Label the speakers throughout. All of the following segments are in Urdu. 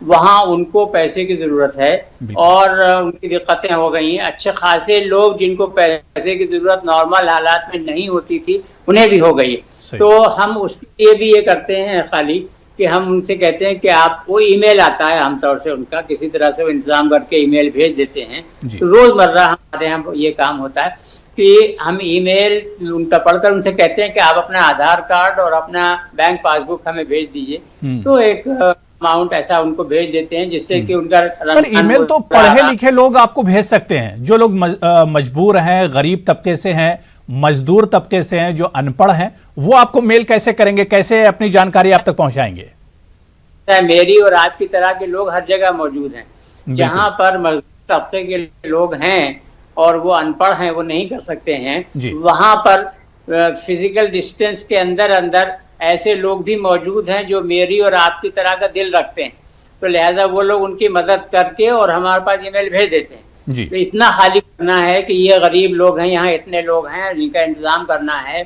Speaker 1: وہاں ان کو پیسے کی ضرورت ہے اور ان کی دقتیں ہو گئی ہیں. اچھے خاصے لوگ جن کو پیسے کی ضرورت نارمل حالات میں نہیں ہوتی تھی انہیں بھی ہو گئی. تو ہم اس لیے بھی یہ کرتے ہیں خالی کہ ہم ان سے کہتے ہیں کہ آپ کو ای میل آتا ہے عام طور سے ان کا کسی طرح سے وہ انتظام کر کے ای میل بھیج دیتے ہیں. تو روز مرہ ہمارے یہاں یہ کام ہوتا ہے کہ ہم ای میل ان کا پڑھ کر ان سے کہتے ہیں کہ آپ اپنا آدھار کارڈ اور اپنا بینک پاس بک ہمیں بھیج دیجیے. تو ایک اماؤنٹ ایسا ان کو بھیج دیتے ہیں جس سے کہ ان کا
Speaker 2: سر ای میل تو پڑھے لکھے لوگ آپ کو بھیج سکتے ہیں. جو لوگ مجبور ہیں، غریب طبقے سے ہیں، مزدور طبقے سے ہیں، جو ان پڑھ ہیں، وہ آپ کو میل کیسے کریں گے؟ کیسے اپنی جانکاری آپ تک پہنچائیں گے؟
Speaker 1: میری اور آپ کی طرح کے لوگ ہر جگہ موجود ہیں. جہاں پر مزدور طبقے کے لوگ ہیں اور وہ ان پڑھ ہیں، وہ نہیں کر سکتے ہیں، وہاں پر فزیکل ڈسٹینس کے اندر ایسے لوگ بھی موجود ہیں جو میری اور آپ کی طرح کا دل رکھتے ہیں. تو لہٰذا وہ لوگ ان کی مدد کر کے اور ہمارے پاس ای میل بھیج دیتے ہیں. تو اتنا خالی کرنا ہے کہ یہ غریب لوگ ہیں، یہاں اتنے لوگ ہیں جن کا انتظام کرنا ہے.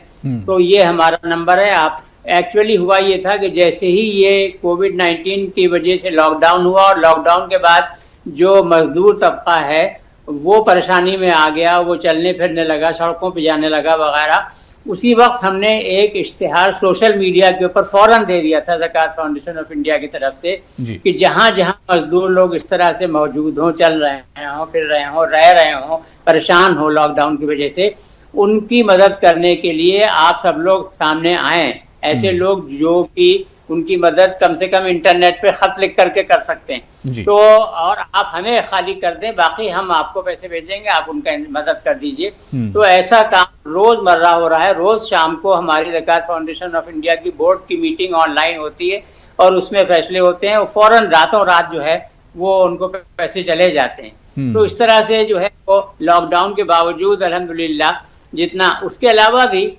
Speaker 1: تو یہ ہمارا نمبر ہے. آپ ایکچولی ہوا یہ تھا کہ جیسے ہی یہ کووڈ-19 کی وجہ سے لاک ڈاؤن ہوا اور لاک ڈاؤن کے بعد جو مزدور طبقہ ہے وہ پریشانی میں آ گیا، وہ چلنے پھرنے لگا، سڑکوں پہ جانے لگا وغیرہ. اسی وقت ہم نے ایک اشتہار سوشل میڈیا کے اوپر فوراً دے دیا تھا زکوٰۃ فاؤنڈیشن آف انڈیا کی طرف سے کہ جہاں جہاں مزدور لوگ اس طرح سے موجود ہوں، چل رہے ہوں، پھر رہے ہوں، رہ رہے ہوں، پریشان ہوں لاک ڈاؤن کی وجہ سے، ان کی مدد کرنے کے لیے آپ سب لوگ سامنے آئیں. ایسے لوگ جو کہ ان کی مدد کم سے کم انٹرنیٹ پہ خط لکھ کر کے کر سکتے ہیں. تو اور آپ ہمیں خالی کر دیں، باقی ہم آپ کو پیسے بھیج دیں گے، آپ ان کا مدد کر دیجئے. تو ایسا کام روز مرہ ہو رہا ہے. روز شام کو ہماری زکوٰۃ فاؤنڈیشن آف انڈیا کی بورڈ کی میٹنگ آن لائن ہوتی ہے اور اس میں فیصلے ہوتے ہیں. فوراً راتوں رات جو ہے وہ ان کو پیسے چلے جاتے ہیں. تو اس طرح سے جو ہے وہ لاک ڈاؤن کے باوجود الحمدللہ جتنا. اس کے علاوہ بھی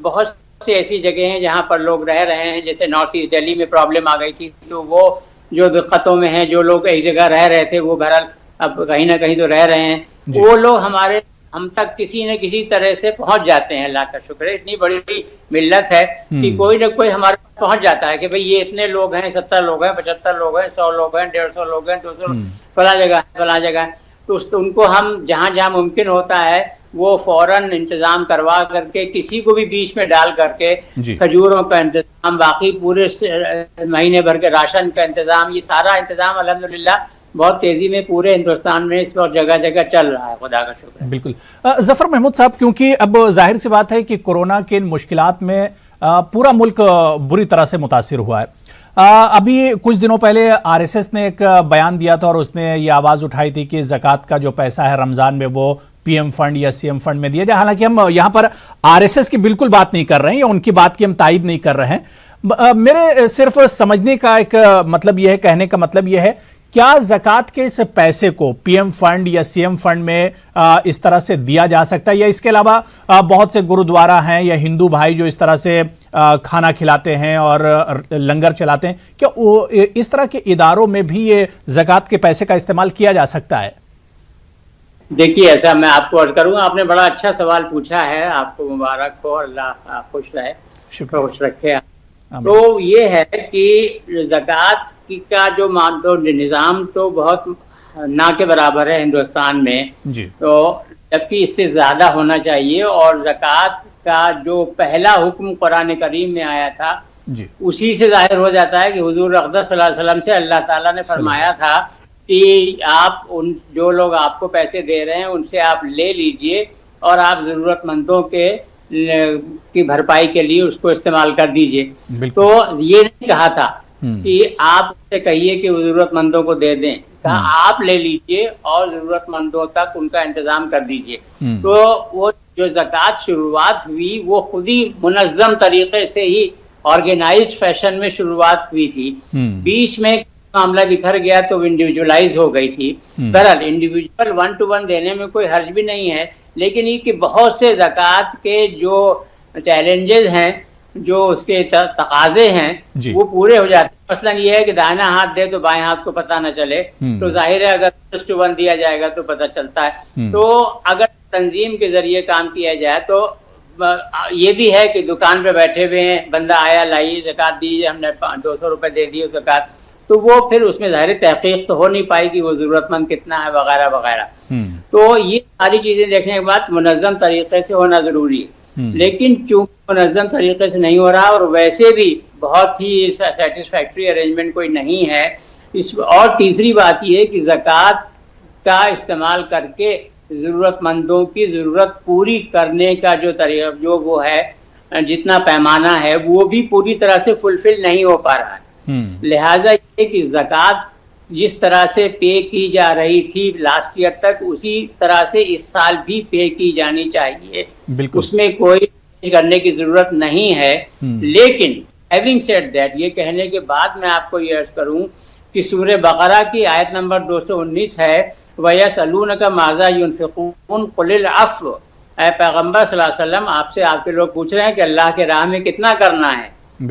Speaker 1: بہت سے ایسی جگہ ہیں جہاں پر لوگ رہ رہے ہیں. جیسے نارتھ ایسٹ دہلی میں پرابلم آ گئی تھی تو وہ جو دقتوں میں ہیں، جو لوگ ایک جگہ رہ رہے تھے وہ بہرحال اب کہیں نہ کہیں تو رہ رہے ہیں. وہ لوگ ہم تک کسی نہ کسی طرح سے پہنچ جاتے ہیں. اللہ کا شکر ہے، اتنی بڑی ملت ہے کہ کوئی نہ کوئی ہمارے پاس پہنچ جاتا ہے کہ بھئی یہ اتنے لوگ ہیں، 70 لوگ ہیں، 75 لوگ ہیں، 100 لوگ ہیں، 150 لوگ ہیں، 200 فلاں جگہ ہے، فلاں جگہ ہے. تو ان کو ہم جہاں جہاں ممکن ہوتا ہے وہ فوراً انتظام کروا کر کے، کسی کو بھی بیچ میں ڈال کر کے کھجوروں کا انتظام، باقی پورے مہینے بھر کے راشن کا انتظام، یہ سارا انتظام الحمدللہ بہت تیزی میں پورے ہندوستان میں اس وقت جگہ جگہ چل رہا ہے. خدا کا شکر ہے.
Speaker 2: بالکل. ظفر محمود صاحب، کیونکہ اب ظاہر سی بات ہے کہ کورونا کے ان مشکلات میں پورا ملک بری طرح سے متاثر ہوا ہے. ابھی کچھ دنوں پہلے RSS نے ایک بیان دیا تھا اور اس نے یہ آواز اٹھائی تھی کہ زکوٰۃ کا جو پیسہ ہے رمضان میں وہ PM فنڈ یا CM فنڈ میں دیا جائے. حالانکہ ہم یہاں پر RSS کی بالکل بات نہیں کر رہے ہیں یا ان کی بات کی ہم تائید نہیں کر رہے ہیں. میرے صرف سمجھنے کا ایک مطلب یہ ہے، کہنے کا مطلب یہ ہے، کیا زکوٰۃ کے اس پیسے کو PM فنڈ یا CM فنڈ میں اس طرح سے دیا جا سکتا ہے، یا اس کے علاوہ بہت سے گرودوارا ہیں یا ہندو بھائی جو اس طرح سے کھانا کھلاتے ہیں اور لنگر چلاتے ہیں، کیا اس طرح کے اداروں میں بھی یہ زکوٰۃ کے پیسے کا استعمال کیا جا سکتا ہے؟
Speaker 1: دیکھیے، ایسا میں آپ کو عرض کروں گا، آپ نے بڑا اچھا سوال پوچھا ہے. آپ کو مبارک ہو، اللہ خوش رہے، خوش رکھے. تو یہ ہے کہ زکوٰۃ کا جو نظام تو بہت نہ کے برابر ہے ہندوستان میں. تو جبکہ اس سے زیادہ ہونا چاہیے. اور زکوٰۃ کا جو پہلا حکم قرآن کریم میں آیا تھا اسی سے ظاہر ہو جاتا ہے کہ حضور اقدس صلی اللہ علیہ وسلم سے اللہ تعالیٰ نے فرمایا تھا کہ آپ جو لوگ آپ کو پیسے دے رہے ہیں ان سے آپ لے لیجئے اور آپ ضرورت مندوں کی بھرپائی کے لیے اس کو استعمال کر دیجئے. تو یہ نہیں کہا تھا کہ آپ سے کہیے کہ وہ ضرورت مندوں کو دے دیں، کہا آپ لے لیجئے اور ضرورت مندوں تک ان کا انتظام کر دیجئے. تو وہ جو زکوٰۃ شروعات ہوئی وہ خود ہی منظم طریقے سے ہی آرگینائزڈ فیشن میں شروعات ہوئی تھی. بیچ میں معاملہ بکھر گیا تو وہ انڈیویجولائز ہو گئی تھی. بہرحال انڈیویجول 1 to 1 دینے میں کوئی حرج بھی نہیں ہے، لیکن یہ کہ بہت سے زکوٰۃ کے جو چیلنجز ہیں، جو اس کے تقاضے ہیں وہ پورے ہو جاتے ہیں. مثلا یہ ہے کہ دائنا ہاتھ دے تو بائیں ہاتھ کو پتہ نہ چلے. تو ظاہر ہے اگر 1 to 1 دیا جائے گا تو پتہ چلتا ہے. تو اگر تنظیم کے ذریعے کام کیا جائے تو یہ بھی ہے کہ دکان پہ بیٹھے ہوئے ہیں، بندہ آیا، لائیے زکوٰۃ دیجیے، ہم نے 200 روپے دے دیے زکوٰۃ. تو وہ پھر اس میں ظاہر تحقیق تو ہو نہیں پائے گی وہ ضرورت مند کتنا ہے وغیرہ وغیرہ. تو یہ ساری چیزیں دیکھنے کے بعد منظم طریقے سے ہونا ضروری ہے. لیکن چونکہ منظم طریقے سے نہیں ہو رہا اور ویسے بھی بہت ہی سیٹسفیکٹری ارینجمنٹ کوئی نہیں ہے. اور تیسری بات یہ ہے کہ زکوٰۃ کا استعمال کر کے ضرورت مندوں کی ضرورت پوری کرنے کا جو طریقہ جو وہ ہے جتنا پیمانہ ہے وہ بھی پوری طرح سے فلفل نہیں ہو پا رہا ہے. لہٰذا یہ کہ زکوٰۃ جس طرح سے پے کی جا رہی تھی لاسٹ ایئر تک اسی طرح سے اس سال بھی پے کی جانی چاہیے. اس میں کوئی کرنے کی ضرورت نہیں ہے. لیکن having said that یہ کہنے کے بعد میں آپ کو یہ عرض کروں کہ سورہ بقرہ کی آیت نمبر 219 ہے وَيَسْأَلُونَكَ مَاذَا يُنْفِقُونَ قُلِ الْعَفْوَ. اے پیغمبر صلی اللہ علیہ وسلم آپ سے آپ کے لوگ پوچھ رہے ہیں کہ اللہ کے راہ میں کتنا کرنا ہے.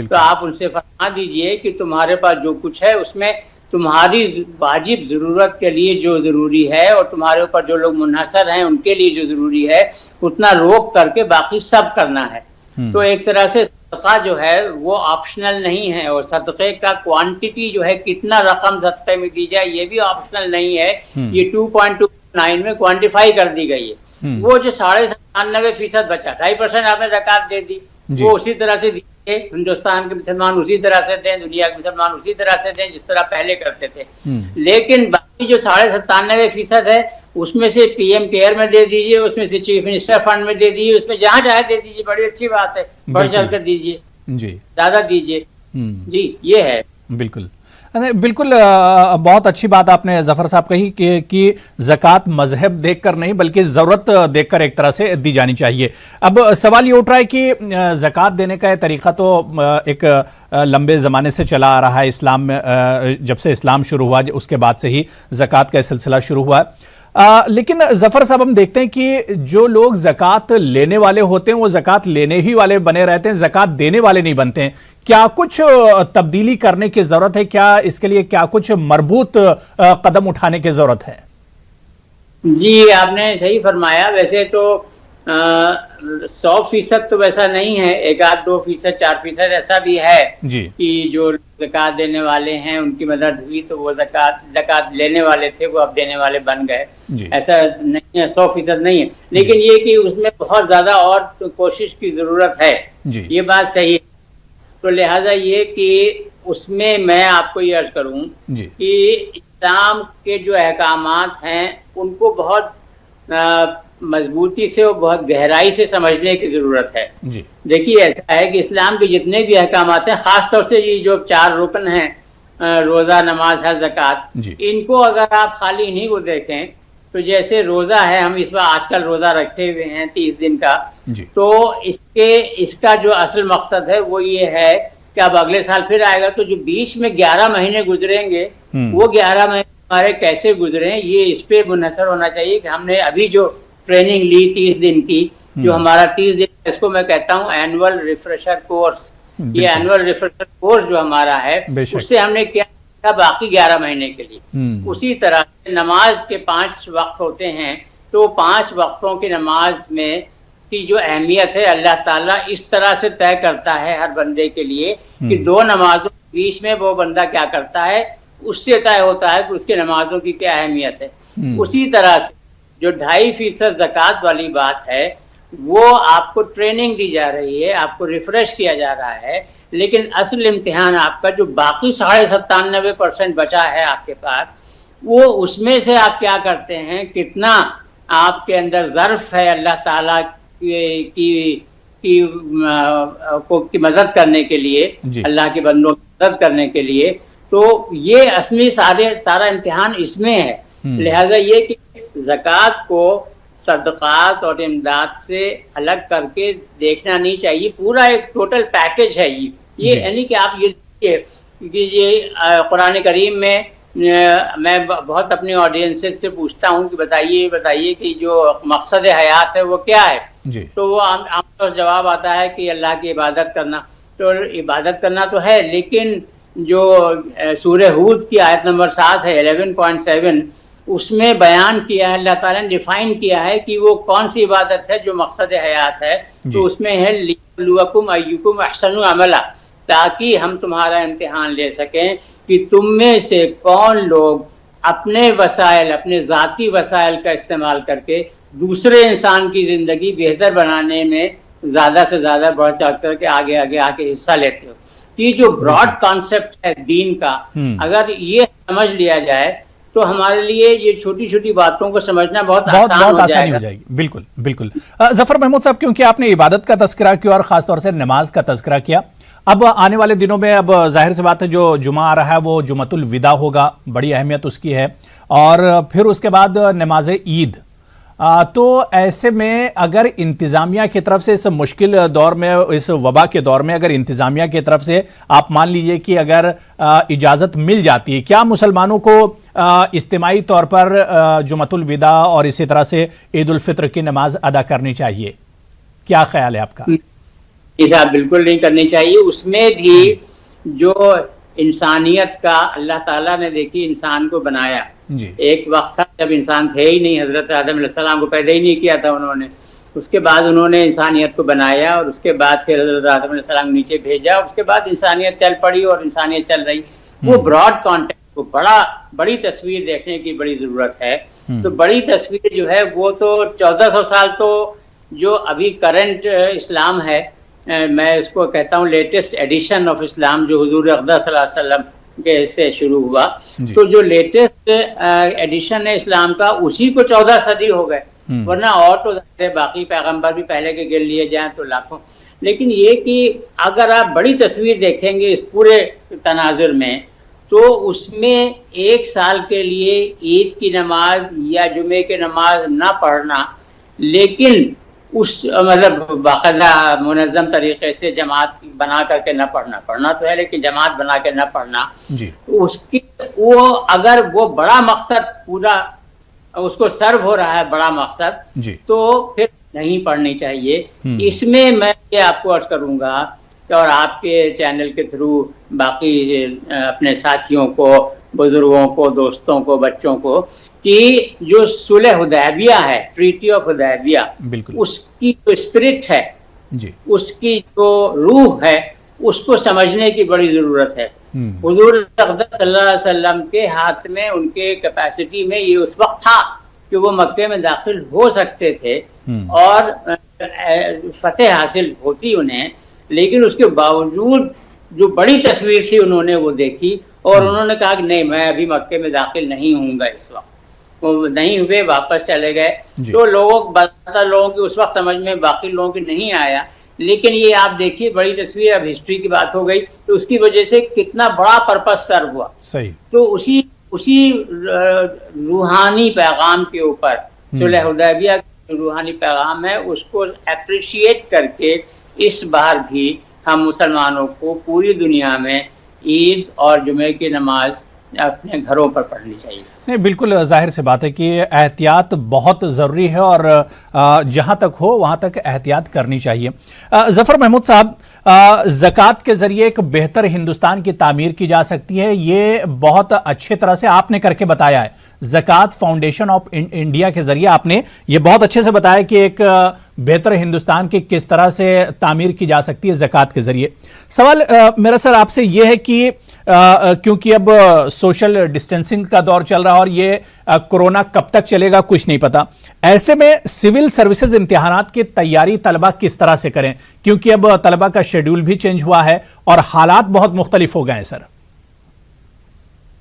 Speaker 1: تو آپ ان سے فرما دیجئے کہ تمہارے پاس جو کچھ ہے اس میں تمہاری واجب ضرورت کے لیے جو ضروری ہے اور تمہارے اوپر جو لوگ منحصر ہیں ان کے لیے جو ضروری ہے اتنا روک کر کے باقی سب کرنا ہے. تو ایک طرح سے صدقہ جو ہے وہ آپشنل نہیں ہے اور صدقے کا کوانٹٹی جو ہے کتنا رقم صدقے میں دی جائے یہ بھی آپشنل نہیں ہے. یہ 2.29 میں کوانٹیفائی کر دی گئی ہے. وہ جو 97.5% بچا 2.5% آپ نے زکوٰۃ دے دی وہ اسی طرح سے دیجیے. ہندوستان کے مسلمان اسی طرح سے دیں دنیا کے مسلمان اسی طرح سے دیں جس طرح پہلے کرتے تھے. لیکن باقی جو 97.5% ہے اس میں سے پی ایم کیئر میں دے دیجئے اس میں سے چیف منسٹر فنڈ میں دے دیجئے اس میں جہاں چاہے دے دیجئے. بڑی اچھی بات ہے بڑھ چڑھ کر دیجئے
Speaker 2: جی
Speaker 1: زیادہ دیجئے. جی یہ ہے
Speaker 2: بالکل بالکل بہت اچھی بات آپ نے ظفر صاحب کہی کہ زکوٰۃ مذہب دیکھ کر نہیں بلکہ ضرورت دیکھ کر ایک طرح سے دی جانی چاہیے. اب سوال یہ اٹھ رہا ہے کہ زکوٰۃ دینے کا طریقہ تو ایک لمبے زمانے سے چلا آ رہا ہے. اسلام میں جب سے اسلام شروع ہوا اس کے بعد سے ہی زکوٰۃ کا سلسلہ شروع ہوا ہے. لیکن ظفر صاحب ہم دیکھتے ہیں کہ جو لوگ زکوٰۃ لینے والے ہوتے ہیں وہ زکوٰۃ لینے ہی والے بنے رہتے ہیں زکوٰۃ دینے والے نہیں بنتے ہیں. کیا کچھ تبدیلی کرنے کی ضرورت ہے کیا اس کے لیے کیا کچھ مربوط قدم اٹھانے کی ضرورت ہے؟
Speaker 1: جی آپ نے صحیح فرمایا. ویسے تو 100% تو ویسا نہیں ہے 1-2% 4% ایسا بھی ہے کہ جو زکوٰۃ دینے والے ہیں ان کی مدد ہوئی تو وہ زکوٰۃ لینے والے تھے وہ اب دینے والے بن گئے. ایسا نہیں ہے 100% نہیں ہے. لیکن یہ کہ اس میں بہت زیادہ اور کوشش کی ضرورت ہے یہ بات صحیح ہے. تو لہٰذا یہ کہ اس میں آپ کو یہ عرض کروں کہ اسلام کے جو احکامات ہیں ان کو بہت مضبوطی سے اور بہت گہرائی سے سمجھنے کی ضرورت ہے. دیکھیے ایسا ہے کہ اسلام کے جتنے بھی احکامات ہیں خاص طور سے یہ جو 4 رکن ہیں روزہ نماز حج زکوٰۃ ان کو اگر آپ خالی انہیں کو دیکھیں تو جیسے روزہ ہے ہم اس بار آج کل روزہ رکھے ہوئے ہیں 30 دن کا تو اس کا جو اصل مقصد ہے وہ یہ ہے کہ اب اگلے سال پھر آئے گا تو جو بیچ میں 11 مہینے گزریں گے وہ 11 مہینے ہمارے کیسے گزریں یہ اس پہ منحصر ہونا چاہیے کہ ہم نے ابھی جو ٹریننگ لی 30 دن کی جو ہمارا 30 دن اس کو میں کہتا ہوں اینول ریفریشر کورس. یہ اینول ریفریشر کورس جو ہمارا ہے اس سے ہم نے کیا باقی 11 مہینے کے لیے. اسی طرح نماز کے 5 وقت ہوتے ہیں تو 5 وقتوں کی نماز میں کی جو اہمیت ہے اللہ تعالیٰ اس طرح سے طے کرتا ہے ہر بندے کے لیے کہ 2 نمازوں کے بیچ میں وہ بندہ کیا کرتا ہے اس سے طے ہوتا ہے کہ اس کے نمازوں کی کیا اہمیت ہے. اسی طرح سے جو 2.5% زکوٰۃ والی بات ہے وہ آپ کو ٹریننگ دی جا رہی ہے آپ کو ریفریش کیا جا رہا ہے. لیکن اصل امتحان آپ کا جو باقی 97% بچا ہے آپ کے پاس وہ اس میں سے آپ کیا کرتے ہیں کتنا آپ کے اندر ظرف ہے اللہ تعالیٰ کی مدد کرنے کے لیے اللہ کے بندوں کی مدد کرنے کے لیے. تو یہ اصلی سارا امتحان اس میں ہے. لہذا یہ کہ زکوٰۃ کو صدقات اور امداد سے الگ کر کے دیکھنا نہیں چاہیے. پورا ایک ٹوٹل پیکج ہے یہ یعنی کہ آپ یہ دیکھیے کہ یہ قرآن کریم میں میں بہت اپنی آڈینس سے پوچھتا ہوں کہ بتائیے کہ جو مقصد حیات ہے وہ کیا ہے تو وہ عام طور جواب آتا ہے کہ اللہ کی عبادت کرنا. تو عبادت کرنا تو ہے لیکن جو سورہ ہود کی آیت نمبر 7 ہے 11.7 اس میں بیان کیا ہے اللہ تعالیٰ نے ڈیفائن کیا ہے کہ وہ کون سی عبادت ہے جو مقصد حیات ہے. تو اس میں ہے لِيَبْلُوَكُمْ أَيُّكُمْ أَحْسَنُ عَمَلًا تاکہ ہم تمہارا امتحان لے سکیں کہ تم میں سے کون لوگ اپنے وسائل، اپنے ذاتی وسائل کا استعمال کر کے دوسرے انسان کی زندگی بہتر بنانے میں زیادہ سے زیادہ بڑھ چڑھ کر کے آگے آ کے حصہ لیتے ہو. یہ جو براڈ کانسیپٹ ہے دین کا، اگر یہ سمجھ لیا جائے تو ہمارے لیے یہ چھوٹی چھوٹی باتوں کو سمجھنا بہت آسانی ہو جائے گی.
Speaker 2: بالکل بالکل. ظفر محمود صاحب، کیونکہ آپ نے عبادت کا تذکرہ کیا اور خاص طور سے نماز کا تذکرہ کیا، اب آنے والے دنوں میں اب ظاہر سی بات ہے جو جمعہ آ رہا ہے وہ جمعۃ الوداع ہوگا، بڑی اہمیت اس کی ہے، اور پھر اس کے بعد نماز عید. تو ایسے میں اگر انتظامیہ کی طرف سے اس مشکل دور میں، اس وبا کے دور میں اگر انتظامیہ کی طرف سے آپ مان لیجئے کہ اگر اجازت مل جاتی ہے، کیا مسلمانوں کو اجتماعی طور پر جمعۃ الوداع اور اسی طرح سے عید الفطر کی نماز ادا کرنی چاہیے؟ کیا خیال ہے آپ کا؟
Speaker 1: صاحب بالکل نہیں کرنی چاہیے. اس میں بھی جو انسانیت کا اللہ تعالیٰ نے دیکھی انسان کو بنایا. ایک وقت تھا جب انسان تھے ہی نہیں، حضرت آدم علیہ السلام کو پیدا ہی نہیں کیا تھا انہوں نے. اس کے بعد انہوں نے انسانیت کو بنایا اور اس کے بعد پھر حضرت آدم علیہ السلام نیچے بھیجا. اس کے بعد انسانیت چل پڑی اور انسانیت چل رہی. وہ براڈ کانٹیکٹ کو بڑی تصویر دیکھنے کی بڑی ضرورت ہے. تو بڑی تصویر جو ہے وہ تو 1400 سال تو جو ابھی کرنٹ اسلام ہے، میں اس کو کہتا ہوں لیٹسٹ ایڈیشن آف اسلام، جو حضور اقدس صلی اللہ علیہ وسلم کے سے شروع ہوا. تو جو لیٹسٹ ایڈیشن ہے اسلام کا، اسی کو 14 صدی ہو گئے. ورنہ اور تو باقی پیغمبر بھی پہلے کے گن لیے جائیں تو لاکھوں. لیکن یہ کہ اگر آپ بڑی تصویر دیکھیں گے اس پورے تناظر میں، تو اس میں ایک سال کے لیے عید کی نماز یا جمعے کی نماز نہ پڑھنا، لیکن اس مطلب باقاعدہ منظم طریقے سے جماعت بنا کر کے نہ پڑھنا تو ہے، لیکن جماعت بنا کے نہ پڑھنا، اس کی وہ اگر وہ بڑا مقصد پورا اس کو سرو ہو رہا ہے، بڑا مقصد، تو پھر نہیں پڑھنی چاہیے. اس میں میں یہ آپ کو عرض کروں گا کہ اور آپ کے چینل کے تھرو باقی اپنے ساتھیوں کو، بزرگوں کو، دوستوں کو، بچوں کو، کہ جو صلح حدیبیہ ہے، ٹریٹی آف حدیبیہ، اس کی جو اسپرٹ ہے، اس کی جو روح ہے، اس کو سمجھنے کی بڑی ضرورت ہے. حضور اقدس صلی اللہ علیہ وسلم کے ہاتھ میں، ان کے کیپیسٹی میں یہ اس وقت تھا کہ وہ مکے میں داخل ہو سکتے تھے اور فتح حاصل ہوتی انہیں، لیکن اس کے باوجود جو بڑی تصویر تھی انہوں نے وہ دیکھی اور انہوں نے کہا کہ نہیں، میں ابھی مکے میں داخل نہیں ہوں گا. اس وقت وہ نہیں ہوئے، واپس چلے گئے. تو لوگوں کی اس وقت سمجھ میں، باقی لوگوں کی نہیں آیا. لیکن یہ آپ دیکھیے بڑی تصویر، اب ہسٹری کی بات ہو گئی تو اس کی وجہ سے کتنا بڑا پرپس سرو ہوا. تو اسی روحانی پیغام کے اوپر صلح حدیبیہ کا روحانی پیغام ہے، اس کو اپریشیٹ کر کے اس بار بھی ہم مسلمانوں کو پوری دنیا میں عید اور جمعے کی نماز اپنے گھروں پر پڑھنی چاہیے.
Speaker 2: نہیں، بالکل ظاہر سی بات ہے کہ احتیاط بہت ضروری ہے اور جہاں تک ہو وہاں تک احتیاط کرنی چاہیے. ظفر محمود صاحب، زکوٰۃ کے ذریعے ایک بہتر ہندوستان کی تعمیر کی جا سکتی ہے، یہ بہت اچھے طرح سے آپ نے کر کے بتایا ہے. زکوٰۃ فاؤنڈیشن آف انڈیا کے ذریعے آپ نے یہ بہت اچھے سے بتایا کہ ایک بہتر ہندوستان کی کس طرح سے تعمیر کی جا سکتی ہے زکوٰۃ کے ذریعے. سوال میرا سر آپ سے یہ ہے کہ کیونکہ اب سوشل ڈسٹینسنگ کا دور چل رہا اور یہ کورونا کب تک چلے گا کچھ نہیں پتا، ایسے میں سول سروسز امتحانات کی تیاری طلبہ کس طرح سے کریں؟ کیونکہ اب طلبہ کا شیڈول بھی چینج ہوا ہے اور حالات بہت مختلف ہو گئے ہیں. سر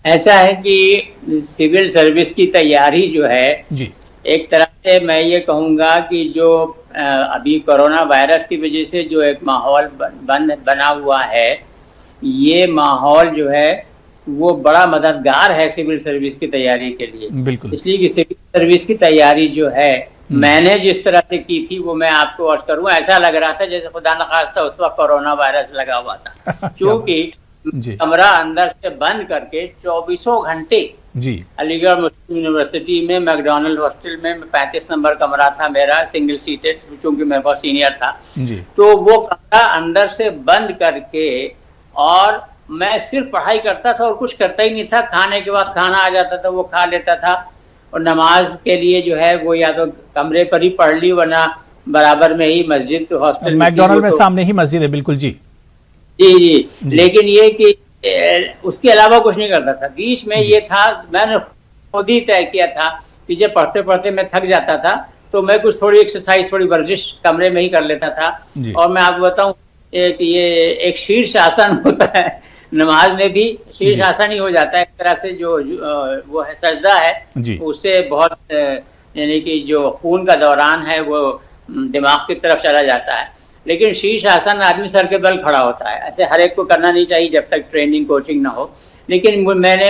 Speaker 1: ایسا ہے کہ سول سروس کی تیاری جو ہے، ایک طرح سے میں یہ کہوں گا کہ جو ابھی کورونا وائرس کی وجہ سے جو ایک ماحول بنا ہوا ہے، یہ ماحول جو ہے وہ بڑا مددگار ہے سول سروس کی تیاری کے لیے. بالکل، اس لیے کہ سول سروس کی تیاری جو ہے میں نے جس طرح سے کی تھی وہ میں آپ کو عرض کروں، ایسا لگ رہا تھا جیسے خدا نخواستہ اس وقت کورونا وائرس لگا ہوا تھا. کیونکہ کمرہ اندر سے بند کر کے 24 گھنٹے علی گڑھ مسلم یونیورسٹی میں میکڈونلڈ ہاسٹل میں 35 نمبر کمرہ تھا میرا، سنگل سیٹڈ، چونکہ میں بہت سینئر تھا. تو وہ کمرہ اندر سے بند کر کے اور میں صرف پڑھائی کرتا تھا اور کچھ کرتا ہی نہیں تھا. کھانے کے بعد کھانا آ جاتا تھا وہ کھا لیتا تھا، اور نماز کے لیے جو ہے وہ یا تو کمرے پر ہی پڑھ لی، ورنہ برابر میں ہی مسجد ہاسٹل
Speaker 2: میکڈونلڈ میں سامنے ہی مسجد ہے. بالکل جی.
Speaker 1: لیکن یہ کہ اس کے علاوہ کچھ نہیں کرتا تھا. بیچ میں یہ تھا، میں نے خود ہی طے کیا تھا کہ جب پڑھتے پڑھتے میں تھک جاتا تھا تو میں کچھ تھوڑی ایکسرسائز، تھوڑی ورزش کمرے میں ہی کر لیتا تھا. اور میں آپ کو بتاؤں کہ یہ ایک شیرش آسن ہوتا ہے نماز میں بھی، شیرش آسن ہی ہو جاتا ہے ایک طرح سے، جو وہ ہے سجدہ ہے، اس سے بہت یعنی کہ جو خون کا دوران ہے وہ دماغ کی طرف چلا جاتا ہے. لیکن شیرش آسن آدمی سر کے بل کھڑا ہوتا ہے، ایسے ہر ایک کو کرنا نہیں چاہیے جب تک ٹریننگ کوچنگ نہ ہو. لیکن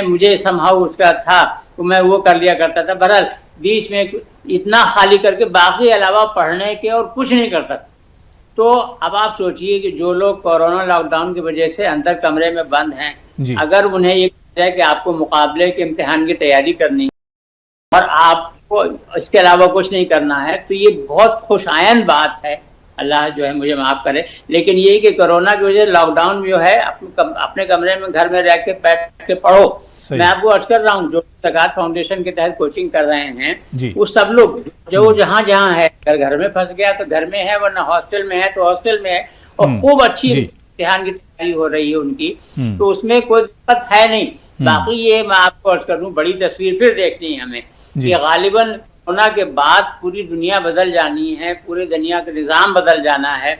Speaker 1: مجھے سمہاؤ اس کا تھا تو میں وہ کر لیا کرتا تھا. بہرحال بیچ میں اتنا خالی کر کے باقی علاوہ پڑھنے کے اور کچھ نہیں کرتا تھا. تو اب آپ سوچئے کہ جو لوگ کورونا لاک ڈاؤن کی وجہ سے اندر کمرے میں بند ہیں، اگر انہیں یہ کہا جائے کہ آپ کو مقابلے کے امتحان کی تیاری کرنی ہے اور آپ کو اس کے علاوہ کچھ نہیں کرنا ہے، تو یہ بہت خوش آئند بات ہے. اللہ جو ہے مجھے معاف کرے. لیکن یہ کہ کورونا کی وجہ سے لاک ڈاؤن جو ہے اپنے کمرے میں گھر میں رہ کے بیٹھ کے پڑھو. میں آپ کو عرض کر رہا ہوں جو زکات فاؤنڈیشن کے تحت کوچنگ کر رہے ہیں وہ سب لوگ جو جہاں جہاں ہے، اگر گھر میں پھنس گیا تو گھر میں ہے، ورنہ ہاسٹل میں ہے تو ہاسٹل میں ہے، اور خوب اچھی امتحان کی تیاری ہو رہی ہے ان کی، تو اس میں کوئی دقت ہے نہیں. باقی یہ میں آپ کو عرض کر دوں، بڑی تصویر پھر دیکھنی ہے ہمیں کہ غالباً کورونا کے بعد پوری دنیا بدل جانی ہے، پوری دنیا کا نظام بدل جانا ہے.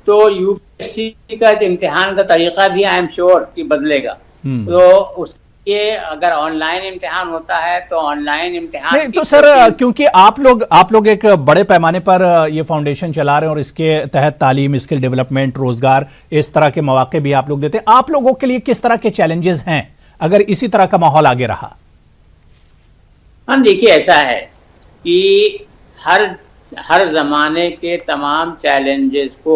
Speaker 1: تو یو پی ایس سی کا امتحان کا طریقہ بھی آئی ایم شیور کہ بدلے گا. تو اس کے اگر آن لائن امتحان ہوتا ہے تو آن لائن امتحان
Speaker 2: تو سر کیونکہ آپ لوگ ایک بڑے پیمانے پر یہ فاؤنڈیشن چلا رہے ہیں اور اس کے تحت تعلیم، اسکل ڈیولپمنٹ، روزگار، اس طرح کے مواقع بھی آپ لوگ دیتے ہیں. آپ لوگوں کے لیے کس طرح کے چیلنجز ہیں اگر اسی طرح کا ماحول آگے رہا؟
Speaker 1: ہم دیکھیے ایسا ہے کہ ہر زمانے کے تمام چیلنجز کو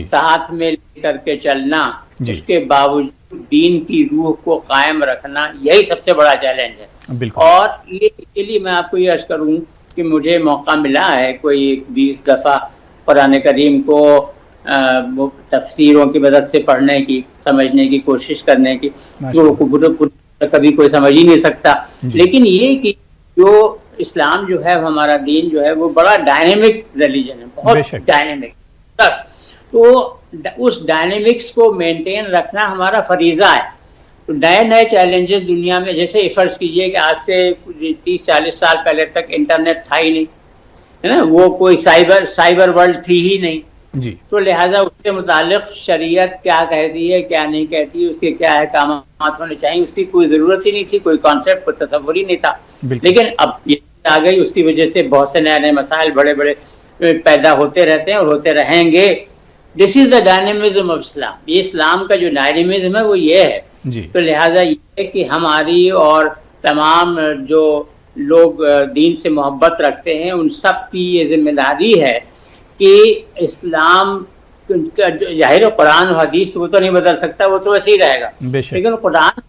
Speaker 1: ساتھ میں لے کر کے چلنا، اس کے باوجود دین کی روح کو قائم رکھنا، یہی سب سے بڑا چیلنج ہے. اور اس کے لیے میں آپ کو یہ عرض کروں کہ مجھے موقع ملا ہے کوئی 20 دفعہ قرآن کریم کو تفسیروں کی مدد سے پڑھنے کی، سمجھنے کی کوشش کرنے کی، جو کبھی کوئی سمجھ ہی نہیں سکتا. لیکن یہ کہ جو اسلام جو ہے، ہمارا دین جو ہے، وہ بڑا ڈائنامک ریلیجن ہے، بہت ڈائنامک. بس تو اس ڈائنامکس کو مینٹین رکھنا ہمارا فریضہ ہے. تو نئے چیلنجز دنیا میں، جیسے فرض کیجئے کہ آج سے 30-40 سال پہلے تک انٹرنیٹ تھا ہی نہیں، ہے نا، وہ کوئی سائبر ورلڈ تھی ہی نہیں. تو لہٰذا اس کے متعلق شریعت کیا کہتی ہے، کیا نہیں کہتی، اس کے کیا احکامات ہونے چاہیے، اس کی کوئی ضرورت ہی نہیں تھی، کوئی کانسیپٹ، کوئی تصور ہی نہیں تھا. لیکن اب یہ آ گئی، اس کی وجہ سے بہت سے نئے مسائل بڑے پیدا ہوتے رہتے ہیں اور ہوتے رہیں گے. دس از دا ڈائنامزم آف اسلام. یہ اسلام کا جو ڈائنامزم ہے وہ یہ ہے. تو لہٰذا یہ کہ ہماری اور تمام جو لوگ دین سے محبت رکھتے ہیں ان سب کی یہ ذمہ داری ہے کہ اسلام ظاہر قرآن و حدیث وہ تو نہیں بدل سکتا، وہ تو ویسے ہی رہے گا. لیکن قرآن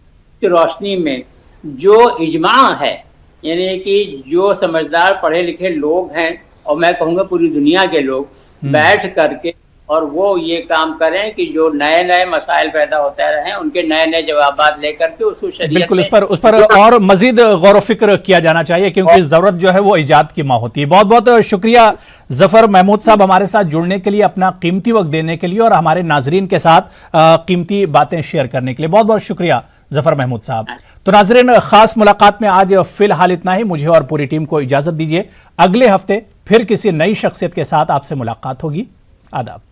Speaker 1: کی روشنی میں جو اجماع ہے، یعنی کہ جو سمجھدار پڑھے لکھے لوگ ہیں، اور میں کہوں گا پوری دنیا کے لوگ بیٹھ کر کے اور وہ یہ کام کریں کہ جو نئے مسائل پیدا ہوتے رہیں ان کے نئے جوابات لے کر کے اس کو شریعت
Speaker 2: بالکل اس پر اور مزید غور و فکر کیا جانا چاہیے، کیونکہ ضرورت جو ہے وہ ایجاد کی ماں ہوتی ہے. بہت بہت شکریہ ظفر محمود صاحب ہمارے ساتھ جڑنے کے لیے، اپنا قیمتی وقت دینے کے لیے اور ہمارے ناظرین کے ساتھ قیمتی باتیں شیئر کرنے کے لیے. بہت بہت شکریہ ظفر محمود صاحب. تو ناظرین، خاص ملاقات میں آج فی الحال اتنا ہی. مجھے اور پوری ٹیم کو اجازت دیجیے. اگلے ہفتے پھر کسی نئی شخصیت کے ساتھ آپ سے ملاقات ہوگی. آداب.